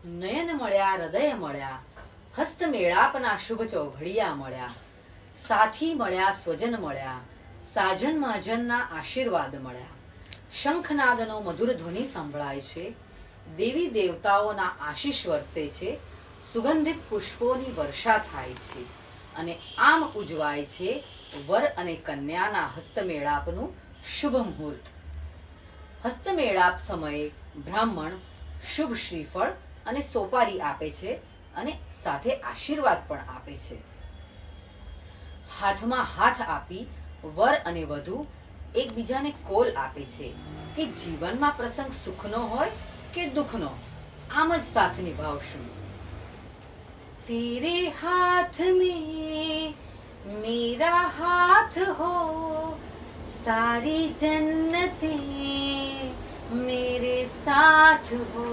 નયન મળ્યા, હૃદય મળ્યા, હસ્તમેળાપના શુભ ચોઘડિયા મળ્યા, સાથી મળ્યા, સ્વજન મળ્યા, સાજન મહાજનના આશીર્વાદ મળ્યા, શંખનાદનો મધુર ધ્વનિ સંભળાય છે, દેવી દેવતાઓના આશીષ વરસે છે, સુગંધિત પુષ્પોની વર્ષા થાય છે અને આમ ઉજવાય છે વર અને કન્યાના હસ્તમેળાપનું શુભ મુહૂર્ત. હસ્તમેળાપ સમયે બ્રાહ્મણ શુભ શ્રીફળ અને સોપારી આપે છે અને સાથે આશીર્વાદ પણ આપે છે. હાથમાં હાથ આપી વર અને વધુ એકબીજાને કોલ આપે છે કે જીવનમાં પ્રસંગ સુખનો હોય કે દુઃખનો, આમ જ સાથ નિભાવશું. તેરે હાથ में मेरा हाथ हो, सारी जन्नतें मेरे साथ हो.